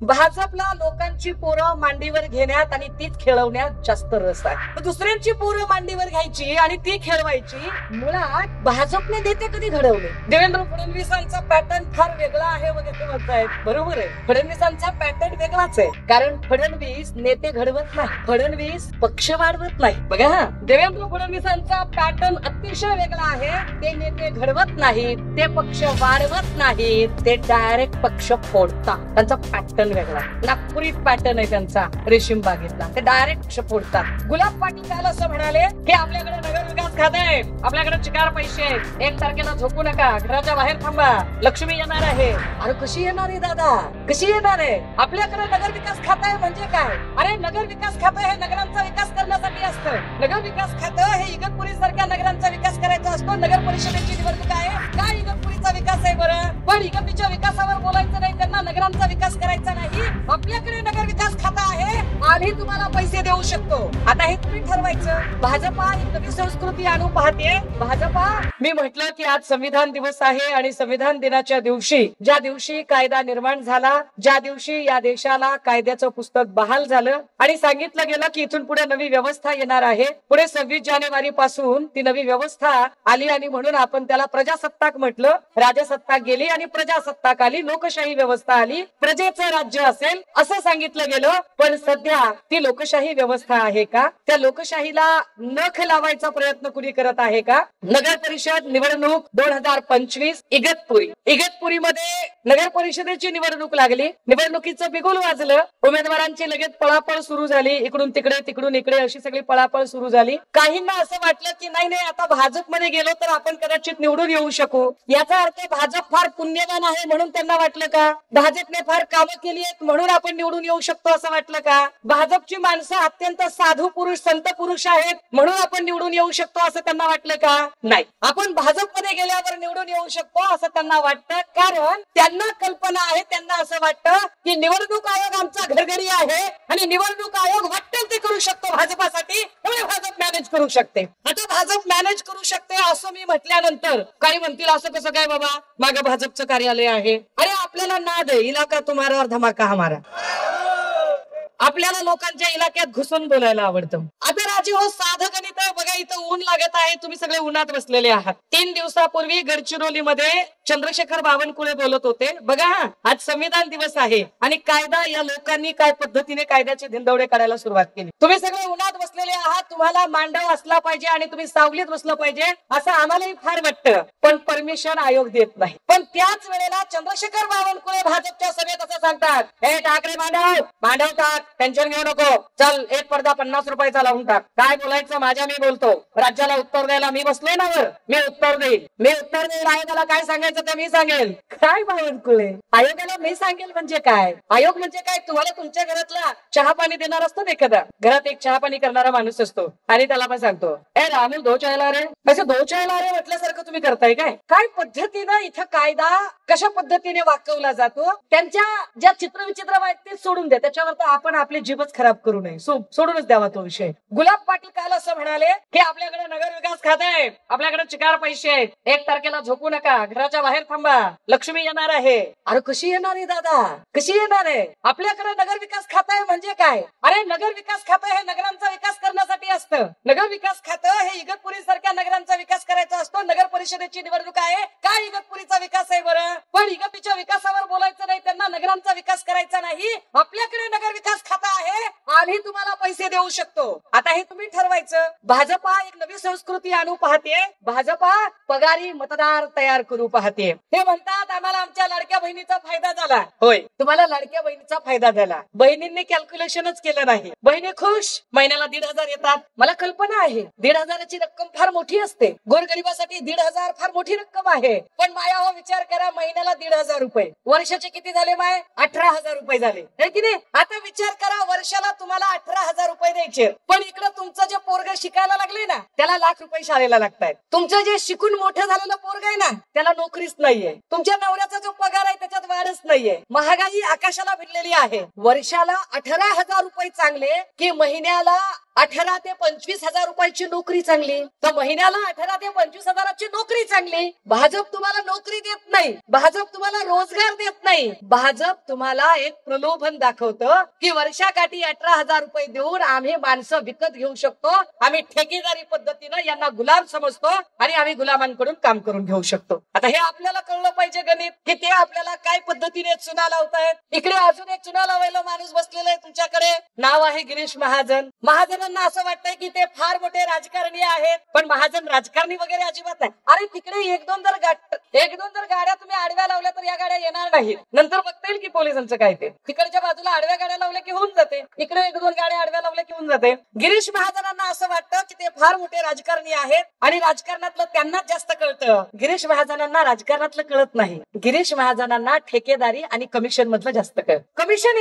भाजपला लोकांची पोरं मांडीवर घेण्यात आणि तीच खेळवण्यात जास्त रस आहे. दुसऱ्यांची पोरं मांडीवर घ्यायची आणि ती खेळवायची. मुळात भाजपने नेते कधी घडवले? देवेंद्र फडणवीसांचा पॅटर्न फार वेगळा आहे वगैरे म्हणतायत. बरोबर आहे, फडणवीसांचा पॅटर्न वेगळाच आहे. कारण फडणवीस नेते घडवत नाही, फडणवीस पक्ष वाढवत नाही. बघा हा, देवेंद्र फडणवीसांचा पॅटर्न अतिशय वेगळा आहे. ते नेते घडवत नाहीत, ते पक्ष वाढवत नाहीत, ते डायरेक्ट पक्ष फोडतात. त्यांचा पॅटर्न वेगळा, नागपुरी पॅटर्न आहे त्यांचा. रेशीम बागेतला ते डायरेक्ट पक्ष फोडतात. गुलाब पाटील काल असं म्हणाले की आपल्याकडे नगर विकास खाते आहे, आपल्याकडे चिकार पैसे आहेत, 1 तारखेला झोपू नका, घराच्या बाहेर थांबा, लक्ष्मी येणार आहे. अरे कशी येणार आहे दादा, कशी येणार आहे? आपल्याकडे नगर विकास खातं आहे म्हणजे काय? अरे नगर विकास खातं हे नगरांचा विकास करण्यासाठी असतं. नगर विकास खातं हे इगतपुरी सारख्या नगरांचा विकास करायचा असतो. नगर परिषदेची निवडणूक आहे, काय इगतपुरीचा विकास आहे बरं? पण इगतपुरीच्या विकासावर बोलायचं नाही, त्यांना नगरांचा विकास करायचा नाही. आपल्याकडे नगर विकास खातं आहे, आम्ही तुम्हाला पैसे देऊ शकतो. आता हे तुम्ही ठरवायचं. भाजपा एक नवी संस्कृती आणू पाहते. भाजपा, मी म्हटलं की आज संविधान दिवस आहे आणि संविधान दिनाच्या दिवशी, ज्या दिवशी कायदा निर्माण झाला, ज्या दिवशी या देशाला कायद्याचं पुस्तक बहाल झालं आणि सांगितलं गेलं की इथून पुढे नवी व्यवस्था येणार आहे, पुढे 26 जानेवारी पासून ती नवी व्यवस्था आली आणि म्हणून आपण त्याला प्रजासत्ताक म्हटलं. राजसत्ताक गेली आणि प्रजासत्ताक आली, लोकशाही व्यवस्था आली, प्रजेचं राज्य असेल असं सांगितलं गेलं. पण सध्या ती लोकशाही व्यवस्था आहे का? त्या लोकशाहीला नख लावायचा प्रयत्न कुणी करत आहे का? नगर परिषद निवडणूक 2025 इगतपुरीमध्ये नगर परिषदेची निवडणूक लागली. निवडणुकीचं बिगुल वाजलं, उमेदवारांची लगेच पळापळ सुरू झाली. इकडून तिकडे तिकडून इकडे अशी सगळी पळापळ सुरू झाली. काहींना असं वाटलं की नाही नाही, आता भाजपमध्ये गेलो तर आपण कदाचित निवडून येऊ शकू. याचा अर्थ भाजप फार पुण्यवान आहे म्हणून त्यांना वाटलं का? भाजपने फार कामं केली आहेत म्हणून आपण निवडून येऊ शकतो असं वाटलं का? भाजपची माणसं अत्यंत साधू पुरुष, संत पुरुष आहेत म्हणून आपण निवडून येऊ शकतो असं त्यांना वाटलं का? नाही, आपण भाजपमध्ये गेल्यावर निवडून येऊ शकतो असं त्यांना वाटतं. कारण त्यांना कल्पना आहे, त्यांना असं वाटतं की निवडणूक आयोग आमचा घरघरी आहे आणि निवडणूक आयोग वाटेल ते करू शकतो भाजपासाठी, त्यामुळे भाजप मॅनेज करू शकते. आता भाजप मॅनेज करू शकते असं मी म्हटल्यानंतर काही म्हणतील असं कसं काय बाबा, मागे भाजपचं कार्यालय आहे. अरे आपल्याला नाद आहे, इलाका तुम्हारा और धमाका हमारा. आपल्याला लोकांच्या इलाक्यात घुसून बोलायला आवडतं. आता राजे हो, साधं गणित आहे बघा. इथं ऊन लागत आहे, तुम्ही सगळे उन्हात बसलेले आहात. 3 दिवसापूर्वी गडचिरोलीमध्ये चंद्रशेखर बावनकुळे बोलत होते. बघा हा, आज संविधान दिवस आहे आणि कायदा, या लोकांनी काय पद्धतीने कायद्याचे धिंदवडे काढायला सुरुवात केली. तुम्ही सगळे उन्हात बसलेले आहात, तुम्हाला मांडव असला पाहिजे आणि तुम्ही सावलीत बसलं पाहिजे असं आम्हालाही फार वाटतं, पण परमिशन आयोग देत नाही. पण त्याच वेळेला चंद्रशेखर बावनकुळे भाजपच्या सभेत असं सांगतात, हे ठाकरे मांडव टाक, टेन्शन घेऊ नको, चल एक पडदा 50 रुपयाचा लावून टाक. काय बोलायचं माझ्या मी बोलतो, राज्याला उत्तर द्यायला मी बसलोय ना वर, मी उत्तर देईल. आयोगाला काय सांगायचं ते मी सांगेल. काय बावनकुळे, आयोगाला मी सांगेल म्हणजे काय? आयोग म्हणजे काय? तुम्हाला तुमच्या घरातला चहा पाणी देणार असतो ना, एखादा घरात एक चहा पाणी करणारा माणूस असतो आणि त्याला पण सांगतो, ए राहुल 2 चाय ला रे. असं 2 चाय ला रे म्हटल्यासारखं तुम्ही करताय काय? काय पद्धतीनं इथं कायदा कशा पद्धतीने वाकवला जातो, त्यांच्या ज्या चित्रविचित्र आहेत ते सोडून द्या. त्याच्यावर तर आपण आपली जीवच खराब करू नये, सोडूनच द्यावा तो विषय. गुलाब पाटील काल असं म्हणाले की आपल्याकडे नगर विकास खाते आहे, आपल्याकडे चिकार पैसे आहेत, 1 तारखेला झोपू नका, घराच्या बाहेर थांबा, लक्ष्मी येणार आहे. अरे कशी येणार आहे दादा, कशी येणार आहे? आपल्याकडे नगर विकास खातं आहे म्हणजे काय? अरे नगर विकास खातं हे नगरांचा विकास करण्यासाठी असतं. नगर विकास खातं हे इगतपुरी सारख्या नगरांचा विकास करायचा असतो. नगर परिषदेची निवडणूक आहे, काय इगतपुरीचा विकास आहे बरं? पण इगतपुरीच्या विकासावर बोलायचं नाही, त्यांना नगरांचा विकास करायचा नाही. आपल्याकडे नगर विकास खातं आहे, आम्ही तुम्हाला पैसे देऊ शकतो. आता हे तुम्ही ठरवायचं. भाजपा एक नवी संस्कृती आणू पाहते. भाजपा पगारी मतदार तयार करू पाहते. ते म्हणतात आम्हाला आमच्या लाडक्या बहिणीचा फायदा झाला. होय, तुम्हाला लाडक्या बहिणीचा फायदा झाला. बहिणींनी कॅल्क्युलेशनच केलं नाही. बहिणी खुश, महिन्याला 1,500 येतात. मला कल्पना आहे 1,500ची रक्कम फार मोठी असते. गोरगरिबासाठी 1,500 फार मोठी रक्कम आहे. पण माया हो, विचार करा, महिन्याला 1,500 रुपये, वर्षाचे किती झाले माय? 18,000 रुपये झाले, है की नाही? आता विचार करा, वर्षाला तुम्हाला 18,000 रुपये द्यायचे. पण इकडे तुमचं जे पोरग शिकायला लागले ना, त्याला लाख रुपये शाळेला लागतायत. तुमचं जे शिकून मोठं झालेलं पोरग आहे ना, त्याला नोकरीच नाहीये. तुमच्या नवऱ्याचा जो पगार आहे त्याच्यात वाढच नाहीये. महागाई आकाशाला भिडलेली आहे. वर्षाला 18,000 रुपये चांगले की महिन्याला 18 ते 25 हजार रुपयाची नोकरी चांगली, तर महिन्याला 18 ते 25 हजाराची नोकरी चांगली. भाजप तुम्हाला नोकरी देत नाही, भाजप तुम्हाला रोजगार देत नाही. भाजप तुम्हाला एक प्रलोभन दाखवतं की वर्षाकाठी 18,000 रुपये देऊन आम्ही माणसं विकत घेऊ शकतो, आम्ही ठेकेदारी पद्धतीनं यांना गुलाम समजतो आणि आम्ही गुलामांकडून काम करून घेऊ शकतो. आता हे आपल्याला कळलं पाहिजे गणित, की ते आपल्याला काय पद्धतीने चुना लावतायत. इकडे अजून एक चुना लावायला माणूस बसलेला आहे तुमच्याकडे, नाव आहे गिरीश महाजन. महाजनांना असं वाटतंय की ते फार मोठे राजकारणी आहेत, पण महाजन राजकारणी वगैरे अजिबात नाही. अरे तिकडे एक दोन जर गाड्या तुम्ही आडव्या लावल्या तर या गाड्या येणार नाहीत. नंतर बघता येईल की पोलिसांचं काय ते. तिकडच्या बाजूला आडव्या गाड्या लावल्या की होऊन जाते, इकडे एक दोन गाड्या आडव्या लावल्या की होऊन जाते. गिरीश महाजनांना असं वाटतं की ते फार मोठे राजकारणी आहेत आणि राजकारणातलं त्यांनाच जास्त कळतं. गिरीश महाजनांना राजकारणातलं कळत नाही. गिरीश महाजनांना ठेकेदारी आणि कमिशन मधलं जास्त कळत. कमिशन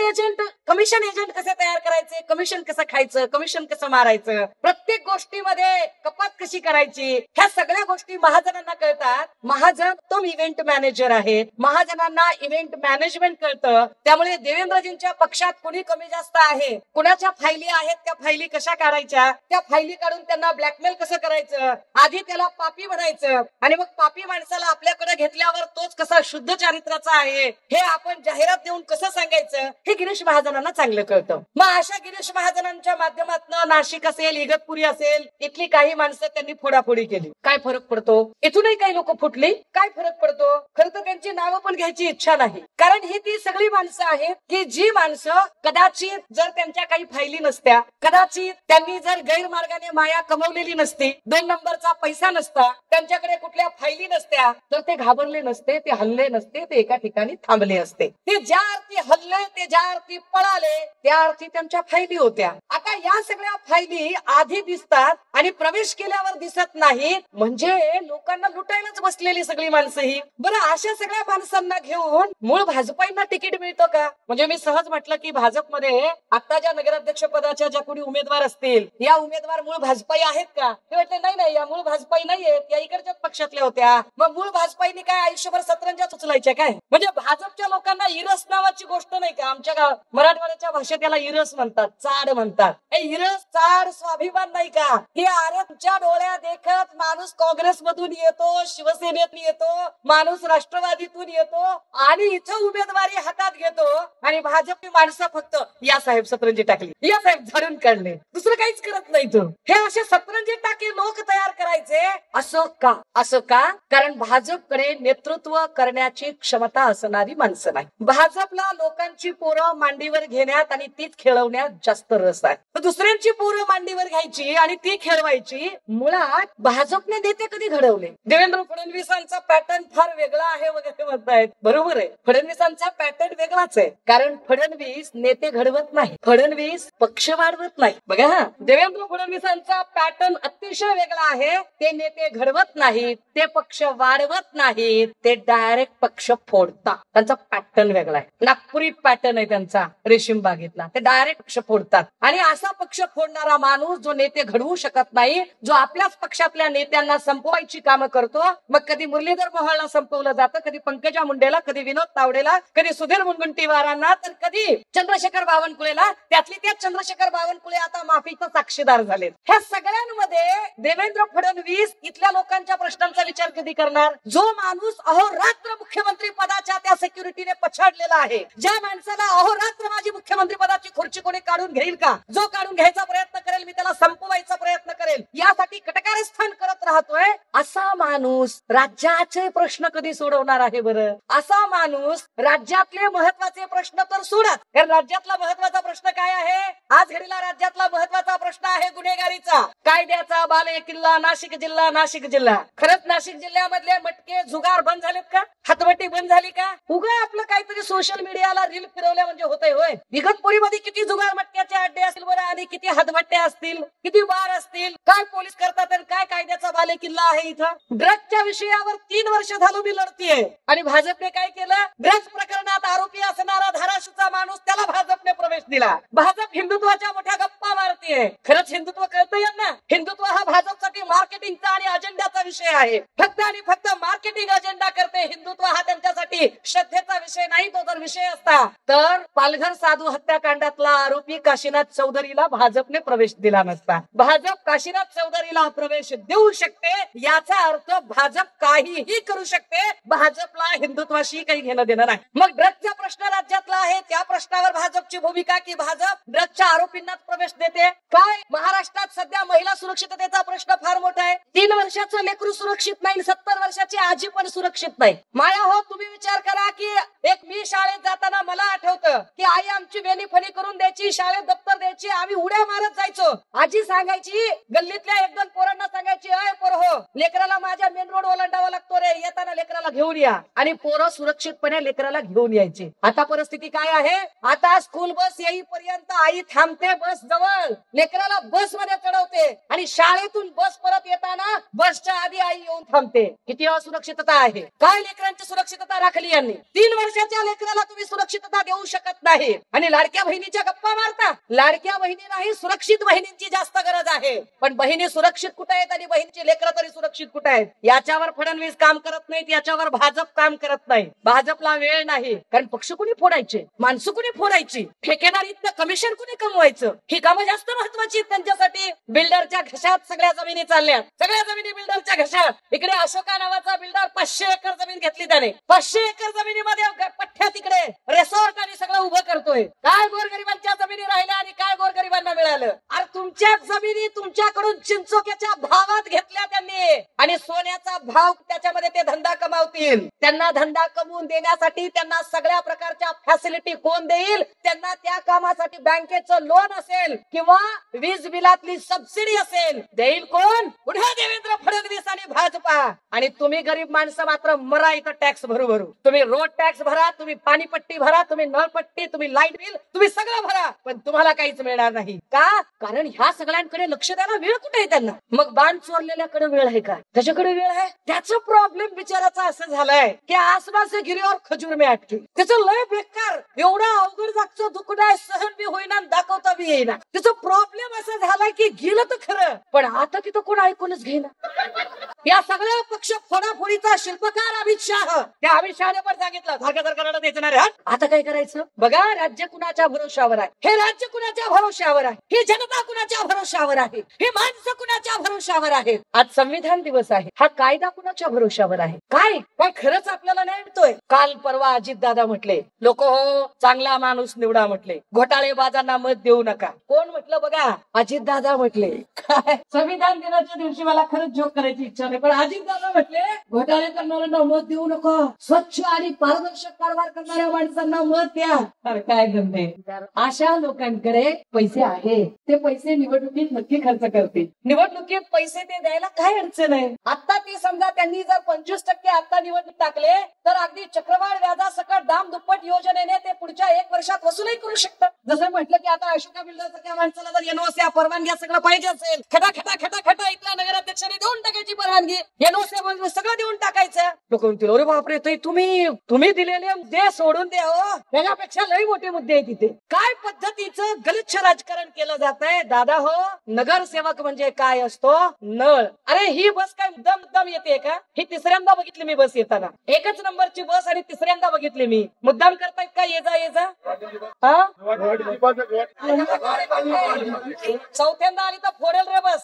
एजंट कसे तयार करायचे, कमिशन कसं खायचं, कमिशन कसं मारायचं, प्रत्येक गोष्टीमध्ये कपात कशी करायची, ह्या सगळ्या गोष्टी महाजनांना कळतात. महाजन तो इव्हेंट मॅनेजर आहे, महाजनांना इव्हेंट मॅनेजमेंट कळतं. त्यामुळे देवेंद्रजींच्या पक्षात कोणी कमी जास्त आहे, कुणाच्या फायली आहेत, त्या फायली कशा काढायच्या, त्या फायली काढून त्यांना ब्लॅकमेल कसं करायचं, आधी त्याला पापी बनायचं आणि मग पापी माणसाला आपल्याकडे घेतल्यावर तोच कसा शुद्ध चारित्र्याचा आहे हे आपण जाहिरात देऊन कसं सांगायचं, हे गिरीश महाजनांना चांगलं कळतं. मग अशा गिरीश महाजनांच्या माध्यमातून नाशिक असेल, इगतपुरी असेल, इथली काही माणसं त्यांनी फोडाफोडी केली. काय फरक पडतो? इथूनही काही लोक फुटली, काय फरक पडतो? खरं तर त्यांची नावं पण घ्यायची इच्छा नाही, कारण ही ती सगळी माणसं आहेत की जी माणसं कदाचित जर त्यांच्या काही फायली नसत्या, कदाचित त्यांनी जर गैरमार्गाने माया कमवलेली नसती, 2 नंबरचा पैसा नसता, त्यांच्याकडे कुठल्या फायली नसत्या, तर ते घाबरले नसते, ते हल्ले नसते, ते एका ठिकाणी थांबले असते. ते ज्या अर्थी हल्ले, ते ज्या अर्थी पळाले, त्या अर्थी त्यांच्या फायली होत्या. आता या सगळ्या फायली आधी दिसतात आणि प्रवेश केल्यावर दिसत नाहीत, म्हणजे लोकांना लुटायलाच बसलेली सगळी माणसं ही. बरं, अशा सगळ्या माणसांना घेऊन मूळ भाजपाईंना तिकीट मिळतं का? म्हणजे मी सहज म्हटलं की भाजपमध्ये आता ज्या नगराध्यक्ष पदाच्या ज्या कोणी उमेदवार असतील, या उमेदवार मूळ भाजपाई आहेत का? ते म्हटले नाही, या मूळ भाजपाई नाहीयेत, या इकडच्याच पक्षातल्या होत्या. मग मूळ भाजपाईंनी काय आयुष्यभर सतरंज्या उचलायच्या काय? म्हणजे भाजपच्या लोकांना इरस नावाची गोष्ट नाही का? आमच्या मराठवाड्याच्या भाषेत त्याला इरस म्हणतात, चाड म्हणतात. इरस, चाड, स्वाभिमान नाही का? हे अरे तुमच्या डोळ्या देखत माणूस काँग्रेस मधून येतो, शिवसेनेतून येतो, माणूस राष्ट्रवादीतून येतो आणि इथं उमेदवारी हातात घेतो आणि भाजपची माणसं फक्त या साहेब सतरंजी टाकली, या साहेब झाडून काढले, दुसरं काहीच करत नाही. तो हे असे सतरंजी टाके लोक तयार करायचे. असं का? कारण भाजपकडे नेतृत्व करण्याची क्षमता असणारी माणसं नाही. भाजपला लोकांची पोरं मांडीवर घेण्यात आणि तीच खेळवण्यात जास्त रस आहे. दुसऱ्यांची पोरं मांडीवर घ्यायची आणि ती खेळवायची. मुळात भाजपने नेते कधी घडवले? देवेंद्र फडणवीसांचा पॅटर्न फार वेगळा आहे वगैरे म्हणतायत. बरोबर आहे, फडणवीसांचा पॅटर्न वेगळाच आहे, कारण फडणवीस नेते घडवत नाही, फडणवीस पक्ष वाढवत नाही. बघा, देवेंद्र फडणवीसांचा पॅटर्न अतिशय वेगळा आहे. ते नेते घडवत नाहीत, ते पक्ष वाढवत नाहीत, ते डायरेक्ट पक्ष फोडतात. त्यांचा पॅटर्न वेगळा आहे, नागपुरी पॅटर्न आहे त्यांचा, रेशीम बागेतला. ते डायरेक्ट पक्ष फोडतात. आणि असा पक्ष फोडणारा माणूस जो नेते घडवू शकत नाही, जो आपल्याच पक्षातल्या नेत्यांना संपवायची कामं करतो, मग कधी मुरलीधर मोहोळला संपवलं जातं, कधी पंकजा मुंडेला, कधी विनोद तावडेला, कधी सुधीर मुनगंटीवारांना, तर कधी चंद्रशेखर बावनकुळेला. त्यातली त्यात चंद्रशेखर बावनकुळे आता माफीचा साक्षीदार झाले. ह्या सगळ्यांमध्ये देवेंद्र फडणवीस इथल्या लोकांच्या प्रश्नांचा विचार कधी करणार? जो माणूस अहोरात्र मुख्यमंत्री पदाच्या त्या सिक्युरिटीने पछाडलेला आहे, ज्या माणसाला अहोरात्र माझी मुख्यमंत्री पदाची खुर्ची कोणी काढून घेईल का, जो काढून घ्यायचा प्रयत्न करेल, मी त्याला संपवायचा प्रयत्न करेल, यासाठी कटकारस्थान करत राहतोय, असा माणूस राज्याचे प्रश्न कधी सोडवणार आहे? बरं, असा माणूस राज्यातले महत्वाचे प्रश्न तर सोडत, कारण राज्यातला महत्वाचा प्रश्न काय आहे? आज घडीला राज्यातला महत्वाचा प्रश्न आहे गुन्हेगारीचा, कायद्याचा बाले किल्ला नाशिक जिल्हा. खरंच नाशिक जिल्ह्यामधले मटके जुगार बंद झालेत का? हातवटी बंद झाली का? उगा आपलं काहीतरी सोशल मीडियाला रील फिरवल्या म्हणजे होतंय होय? इगतपुरीमध्ये किती जुगार मटक्याचे अड्डे असतील बरं, आणि किती हातभट्ट्या असतील, किती बार असतील, काय पोलीस करतात आणि काय कायद्याचा बाले किल्ला आहे इथं? ड्रग्सच्या विषयावर 3 वर्ष झालं मी लढतीये आणि भाजपने काय केलं? ड्रग्स प्रकरणात आरोपी असणारा धाराशिवचा माणूस, त्याला भाजपने प्रवेश दिला. भाजप हिंदुत्वाच्या मोठ्या गप्पा गप्पा मारतीये. खरंच हिंदुत्व कळतं यांना? हिंदुत्व हा भाजपसाठी मार्केटिंगचा आणि अजेंडाचा विषय आहे. फक्त आणि फक्त मार्केटिंग अजेंडा करते. हिंदुत्व हा त्यांच्यासाठी श्रद्धेचा विषय नाही. तो जर विषय असता तर पालघर साधू हत्याकांडातला आरोपी काशीनाथ चौधरीला भाजपने प्रवेश दिला नसता. भाजप काशीनाथ चौधरीला प्रवेश देऊ शकते, याचा अर्थ भाजप काहीही करू शकते. भाजपला हिंदुत्वाशी काही घेणं देणं नाही. मग ड्रग्जचा प्रश्न राज्यातला आहे, त्या प्रश्नावर भाजपची भूमिका की भाजप ड्रग्जच्या आरोपींनाच प्रवेश देते? काय महाराष्ट्रात सध्या महिला सुरक्षिततेचा प्रश्न फार मोठा आहे. 3 वर्षाचं लेकरू सुरक्षित नाही, 70 वर्षाची आजी पण सुरक्षित नाही. माया हो, तुम्ही विचार करा की एक मी शाळेत जाताना मला आठवतं की आई आमची वेणी फणी करून द्यायची, शाळेत दप्तर द्यायची, आम्ही उड्या मारत जायचो. आजी सांगायची, गल्लीतल्या 1-2 पोरांना सांगायची, अय पोरं, लेकराला माझ्या मेन रोड ओलांडावा लागतो रे, येताना लेकराला घेऊन या. आणि पोरं सुरक्षितपणे लेकराला घेऊन यायचे. आता परिस्थिती काय आहे? आता स्कूल बस येईपर्यंत आई थांबते बस जवळ, लेकराला बस मध्ये चढवते आणि शाळेतून बस परत येताना बसच्या आधी आई येऊन थांबते. किती असुरक्षितता आहे? काय लेकरांची सुरक्षितता राखली यांनी? 3 वर्षाच्या लेकराला तुम्ही सुरक्षितता देऊ शकत नाही आणि लाडक्या बहिणीच्या गप्पा मारता. लाडक्या बहिणी नाही, सुरक्षित बहिणींची जास्त गरज आहे. पण बहिणी सुरक्षित कुठे आहेत आणि बहिणीची लेकरं तरी सुरक्षित कुठे आहेत? याच्यावर फडणवीस काम करत नाहीत, याच्यावर भाजप काम करत नाही. भाजपला वेळ नाही, कारण पक्ष कुणी फोडायचे, माणसं कुणी फोडायची, ठेकेदारीतलं कमिशन कुणी कमवायचं, ही कामं जास्त महत्वाची त्यांच्यासाठी. बिल्डरच्या घशात सगळ्या जमिनी चालल्यात, सगळ्या जमिनी बिल्डरच्या घशात. इकडे अशोका नावाचा बिल्डर 500 एकर जमीन घेतली त्याने. 500 एकर जमिनीमध्ये पठ्ठ्यात इकडे रिसॉर्ट आणि सगळं उभं करतोय. काय गोरगरिबांच्या जमिनी राहिल्या आणि काय गोरगरिबांना मिळालं? अरे तुमच्या जमिनी तुमच्याकडून चिंचोक्याच्या भावात घेतल्या त्यांनी आणि सोन्याचा भाव त्याच्यामध्ये ते धंदा कमावतील. त्यांना धंदा कमवून देण्यासाठी त्यांना सगळ्या प्रकारच्या फॅसिलिटी कोण देईल? त्यांना त्या कामासाठी बँकेचं लोन असेल किंवा वीज बिलातली सबसिडी असेल, देईल कोण? पुन्हा देवेंद्र फडणवीस आणि भाजपा. आणि तुम्ही गरीब माणसं मात्र मरा इथं टॅक्स भरू भरू. तुम्ही रोड टॅक्स भरा, तुम्ही पाणीपट्टी भरा, तुम्ही नळपट्टी, तुम्ही लाईट बिल, तुम्ही सगळं भरा, पण तुम्हाला काहीच मिळणार नाही. का? कारण ह्या सगळ्यांकडे लक्ष द्यायला वेळ कुठे आहे त्यांना? मग बाण चोरलेल्याकडे वेळ आहे का? त्याच्याकडे वेळ आहे? त्याचा प्रॉब्लेम बिचाराचा असं झालाय की आसपास गिरीवर खजूर में अटकी. त्याचं लय बेकार, एवढा अवघड जागचं दुखणं आहे, सहन बी होईना, दाखवता बी येईना. त्याचा प्रॉब्लेम असं झालाय की गेलं तर खरं, पण आता तिथं कोण ऐकूनच घेईना. या सगळ्या पक्ष फोडाफोडीचा शिल्पकार अमित शाह. त्या अमित शहाने पण सांगितलं सरकारला द्यायचं नाही. आता काय करायचं? बघा, राज्य कुणाच्या भरोशावर आहे? हे राज्य कुणाच्या भरोशावर आहे? ही जनता कुणाच्या भरोशावर आहे? ही माणसं कुणाच्या भरोशावर आहेत? आज संविधान दिवस आहे, हा कायदा कुणाच्या भरोशावर आहे? काय पण खरंच आपल्याला नाही मिळतोय. काल परवा अजित दादा म्हटले, लोक हो चांगला माणूस निवडा म्हटले, घोटाळेबाजांना मत देऊ नका. कोण म्हटलं? बघा, अजित दादा म्हटले. काय संविधान दिनाच्या दिवशी मला खरंच जोक करायची इच्छा नाही, पण अजित दादा म्हटले घोटाळे करणाऱ्यांना मत देऊ नका, स्वच्छ आणि पारदर्शक कारभार करणाऱ्या माणसांना मत द्या. अरे काय गंधे, अशा लोकांकडे पैसे आहे, ते पैसे निवडणुकीत नक्की खर्च करतील. निवडणुकीत पैसे ते द्यायला काय अडचण आहे? आता ती समजा त्यांनी जर 25% आता निवडणूक टाकले तर अगदी चक्रवाढ व्याजासकट दाम दुप्पट योजनेने ते पुढच्या 1 वर्षात वसूलही करू शकतात. जसं म्हटलं की आता अशोका बिल्डर सारख्या माणसाला जर एनओसी परवानगी सगळं पाहिजे असेल, खटा खटा खटा खटा इथल्या नगराध्यक्षाने देऊन टाकायची परवानगी, एनओसी सगळं देऊन टाकायचं. लोक म्हणतील अरे बापरे, तुम्ही दिलेले मुद्दे सोडून द्या हो, त्याच्यापेक्षा लई मोठे मुद्दे आहेत तिथे. काय पद्धतीचं गलिच्छ राजकारण केलं जात आहे दादा हो. नगरसेवक म्हणजे काय असतो? नळ. अरे ही बस काय मुद्दाम येते का? ही तिसऱ्यांदा बघितली मी बस येताना, 1च नंबरची बस आणि तिसऱ्यांदा बघितली मी. मुद्दाम करतायत का? ये जा चौथ्यांदा आली तर फोडेल रे बस.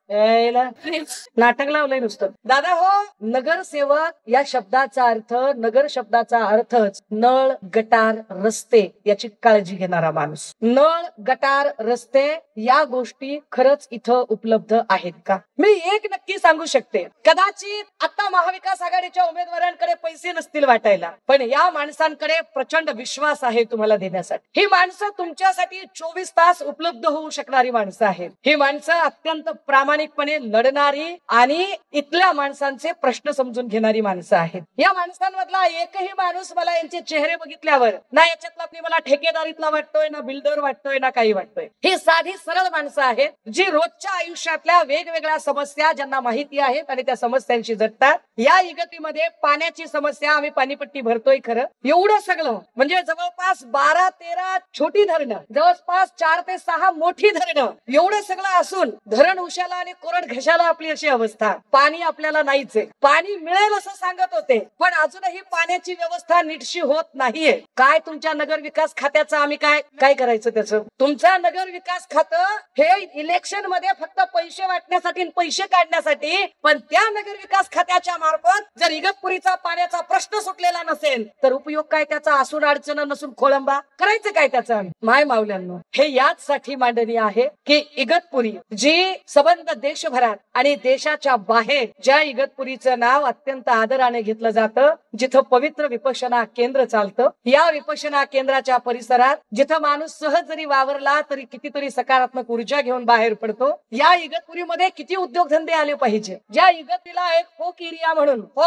नाटक लावलंय नुसतं. दादा हो, नगरसेवक या शब्दाचा अर्थ, नगर शब्दाचा अर्थच नळ, गटार, रस्ते याची काळजी घेणारा माणूस. नळ, गटार, रस्ते या गोष्टी खरंच इथं उपलब्ध आहेत का? मी एक नक्की सांगू शकते, कदाचित आता महाविकास आघाडीच्या उमेदवारांकडे पैसे नसतील वाटायला, पण या माणसांकडे प्रचंड विश्वास आहे तुम्हाला देण्यासाठी. ही माणसं तुमच्यासाठी 24 तास उपलब्ध होऊ शकणारी माणसं आहेत. ही माणसं अत्यंत प्रामाणिकपणे लढणारी आणि इथल्या माणसांचे प्रश्न समजून घेणारी माणसं आहेत. या माणसांमधला एकही माणूस मला यांचे चेहरे बघितल्यावर ना याच्यातला मला ठेकेदारीतला वाटतोय, ना बिल्डर वाटतोय, ना काही वाटतोय. ही साधी सरळ माणसं आहेत जी रोजच्या आयुष्यातल्या वेगवेगळ्या समस्या ज्यांना माहिती आहेत आणि त्या समस्यांशी झटतात. या इगतीमध्ये पाण्याची समस्या, आम्ही पाणीपट्टी भरतोय खरं, एवढं सगळं म्हणजे जवळपास 12-13 छोटी धरणं जवळपास 4 ते 6 मोठी धरणं, एवढं सगळं असून धरण उशाला आणि कोरड घशाला आपली अशी अवस्था. पाणी आपल्याला नाहीच आहे. पाणी मिळेल असं सांगत होते, पण अजूनही पाण्याची व्यवस्था नीटशी होत नाहीये. काय तुमच्या नगर विकास खात्याचं आम्ही काय करायचं त्याचं? तुमचा नगर विकास खातं हे इलेक्शन मध्ये फक्त पैसे वाटण्यासाठी, पैसे काढण्यासाठी. पण त्या नगर विकास खात्याच्या मार्फत जर इगतपुरीचा पाण्याचा प्रश्न सुटलेला नसेल तर उपयोग काय त्याचा? असून अडचण नसून खोळंबा करायचं काय त्याचा? माय मावल्यांनो, हे याचसाठी मांडणी आहे की इगतपुरी जी संबंध देशभरात आणि देशाच्या बाहेर ज्या इगतपुरीचं नाव अत्यंत आदराने घेतलं जातं, जिथं पवित्र विपश्यना केंद्र चालतं, या विपश्यना केंद्राच्या परिसरात जिथं माणूस सहज जरी वावरला तरी कितीतरी सकारात्मक ऊर्जा घेऊन बाहेर पडतो. या इगतपुरीमध्ये किती उद्योगधंदे आले पाहिजे. ज्या इगतपुरीला एक फॉग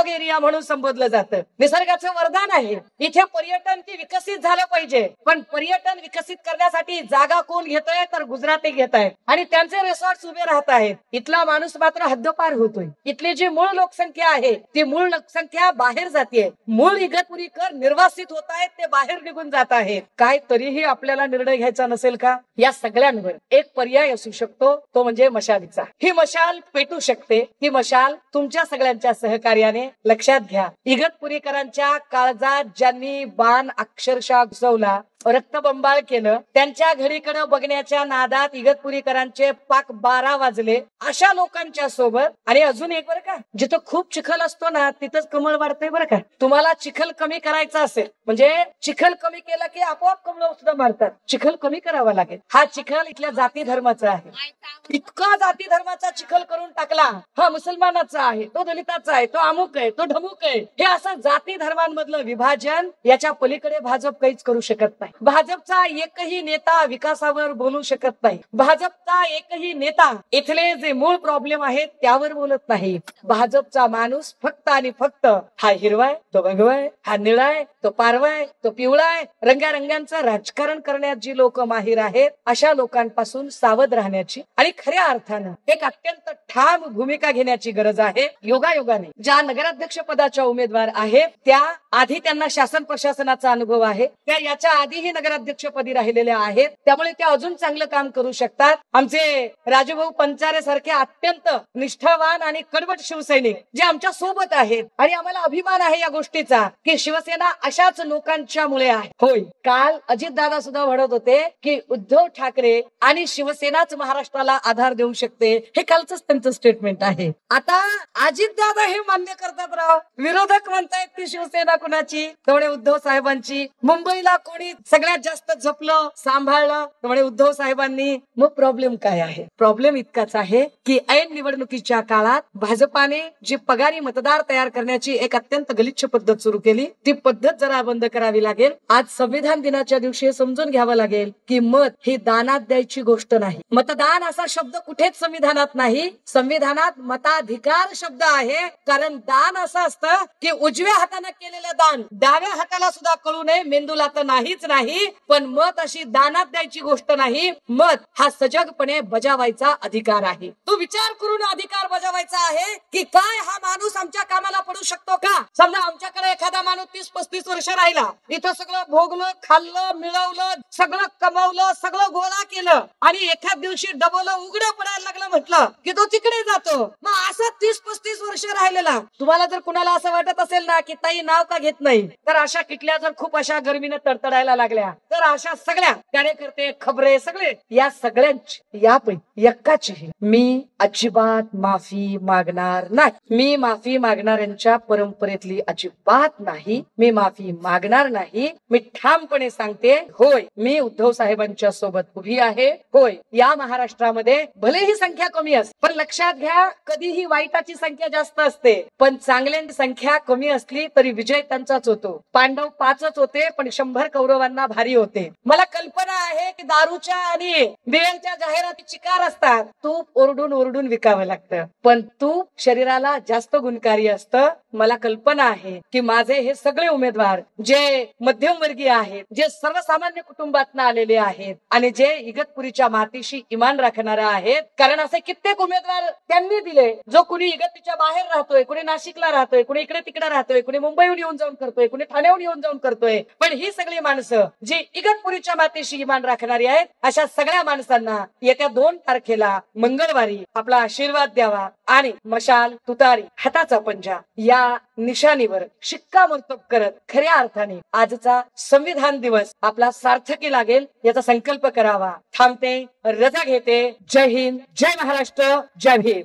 एरिया म्हणून संबोधलं जातं. निसर्गाचं वरदान आहे. इथे पर्यटन विकसित झालं पाहिजे. पण पर्यटन विकसित करण्यासाठी जागा कोण घेतोय? तर गुजराती घेत आहेत आणि त्यांचे रिसॉर्ट उभे राहत आहेत. इथला माणूस मात्र हद्दपार होतोय. इथली जी मूळ लोकसंख्या आहे ती मूळ लोकसंख्या बाहेर जाते. मूळ इगतपुरीकर निर्वासित होत आहेत, ते बाहेर निघून जात आहेत. काय तरीही आपल्याला निर्णय घ्यायचा नसेल का? या सगळ्यांवर एक पर्याय असू शकतो, तो म्हणजे मशालीचा. ही मशाल पेटू शकते. ही मशाल तुमच्या सगळ्यांच्या सहकार्याने लक्षात घ्या. इगतपुरीकरांच्या काळजात ज्यांनी बाण अक्षरशः घुसवला, रक्तबंबाळ केलं, त्यांच्या घडीकडे बघण्याच्या नादात इगतपुरीकरांचे पाक 12 वाजले. अशा लोकांच्या सोबत आणि अजून एक बरं का, जिथं खूप चिखल असतो ना तिथंच कमळ वाढतंय बरं का. तुम्हाला चिखल कमी करायचा असेल म्हणजे चिखल कमी केलं की आपोआप कमळ सुद्धा मारतात. चिखल कमी करावा लागेल. हा चिखल इथल्या जाती धर्माचा आहे. इतका जाती धर्माचा चिखल करून टाकला. हा मुसलमानाचा आहे, तो दलिताचा आहे, तो अमुक आहे, तो ढमुक आहे. हे असं जाती धर्मांमधलं विभाजन, याच्या पलीकडे भाजप काहीच करू शकत नाही. भाजपचा एकही नेता विकासावर बोलू शकत नाही. भाजपचा एकही नेता इथले जे मूळ प्रॉब्लेम आहेत त्यावर बोलत नाही. भाजपचा माणूस फक्त आणि फक्त हा हिरवाय, तो भगवाय, हा निळाय, तो पारवाय, तो पिवळाय, रंगारंगांचं राजकारण करण्यात जी लोक माहीर आहेत अशा लोकांपासून सावध राहण्याची आणि खऱ्या अर्थानं एक अत्यंत ठाम भूमिका घेण्याची गरज आहे. योगायोगाने ज्या नगराध्यक्ष पदाच्या उमेदवार आहेत त्या आधी त्यांना शासन प्रशासनाचा अनुभव आहे, त्या याच्या आधीही नगराध्यक्षपदी राहिलेल्या आहेत, त्यामुळे त्या अजून चांगलं काम करू शकतात. आमचे राजूभाऊ पंचारे सारखे अत्यंत निष्ठावान आणि कडवट शिवसैनिक जे आमच्या सोबत आहेत आणि आम्हाला अभिमान आहे या गोष्टीचा की शिवसेना अशाच लोकांच्या मुळे आहे. होय, काल अजितदादा सुद्धा म्हणत होते की उद्धव ठाकरे आणि शिवसेनाच महाराष्ट्राला आधार देऊ शकते. हे कालच त्यांचं स्टेटमेंट आहे. आता अजितदादा हे मान्य करतात राव, विरोधक म्हणतायत की शिवसेना कुणाची, त्यामुळे उद्धव साहेबांची. मुंबईला कोणी सगळ्यात जास्त जपलं सांभाळलं, त्यामुळे उद्धव साहेबांनी. मग प्रॉब्लेम काय आहे? प्रॉब्लेम इतकाच आहे की ऐन निवडणुकीच्या काळात भाजपाने जी पगारी मतदार तयार करण्याची एक अत्यंत गलिच्छ पद्धत सुरू केली, ती पद्धत जरा बंद करावी लागेल. आज संविधान दिनाच्या दिवशी समजून घ्यावं लागेल की मत ही दानात द्यायची गोष्ट नाही. मतदान असा शब्द कुठेच संविधानात नाही. संविधानात मताधिकार शब्द आहे. कारण दान असं असतं की उजव्या हाताने केलेलं दान डाव्या हाताला सुद्धा कळू नये, मेंदूला तर नाहीच नाही. पण मत अशी दानात द्यायची गोष्ट नाही. मत हा सजगपणे बजावायचा अधिकार आहे. तो विचार करून अधिकार बजावायचा आहे की काय हा माणूस आमच्या कामाला पडू शकतो का. समजा आमच्याकडे एखादा माणूस 30-35 वर्ष राहिला, इथं सगळं भोगलं, खाल्लं, मिळवलं, सगळं कमवलं, सगळं गोळा केलं आणि एखाद दिवशी डबल उघडं पडायला लागलं म्हटलं की तो तिकडे जातो. मग असं 30-35 वर्ष राहिलेला तुम्हाला जर कुणाला असं वाटत असेल ना की ताई नाव का घेत नाही, तर अशा किटल्या जर खूप अशा गर्मीने तडतडायला लागल्या तर अशा सगळ्या कार्यकर्ते खबरे सगळे या सगळ्यांची यापैकी एकाचीही मी अजिबात माफी मागणार नाही. मी माफी मागणाऱ्यांच्या परंपरेतली अजिबात नाही. मी माफी मागणार नाही. मी ठामपणे सांगते, होय मी उद्धव साहेबांच्या सोबत उभी आहे. होय या महाराष्ट्रामध्ये भलेही संख्या कमी असते, पण लक्षात घ्या कधीही वाईटाची संख्या जास्त असते, पण चांगल्यांची संख्या कमी असली तरी विजय त्यांचाच होतो. पांडव 5च होते पण 100 कौरवांना भारी होते. मला कल्पना आहे की दारूच्या आणि बियांच्या जाहिराती चिकार असतात. तूप ओरडून ओरडून विकावं लागतं, पण तूप शरीराला जास्त गुणकारी असतं. मला कल्पना आहे की माझे हे सगळे उमेदवार जे मध्यमवर्गीय आहेत, जे सर्वसामान्य कुटुंबातून आलेले आहेत आणि जे इगतपुरीच्या मातीशी इमान राखणारे आहेत. कारण असे कित्येक उमेदवार त्यांनी दिले जो कुणी इगतपुरीच्या बाहेर राहतोय, कुणी नाशिकला राहतोय, कुणी इकडे तिकडे राहतोय, कुणी मुंबईहून येऊन जाऊन करतोय, कुणी ठाण्याहून येऊन जाऊन करतोय. पण ही सगळी माणसं माणसं जी इगतपुरीच्या मातीशी इमान राखणारी आहेत, अशा सगळ्या माणसांना येत्या 2 तारखेला मंगळवारी आपला आशीर्वाद द्यावा आणि मशाल, तुतारी, हाताचा पंजा या निशाणीवर शिक्कामोर्तब करत खऱ्या अर्थाने आजचा संविधान दिवस आपला सार्थकी लागेल याचा संकल्प करावा. थांबते, रजा घेते. जय हिंद, जय महाराष्ट्र, जय भीम.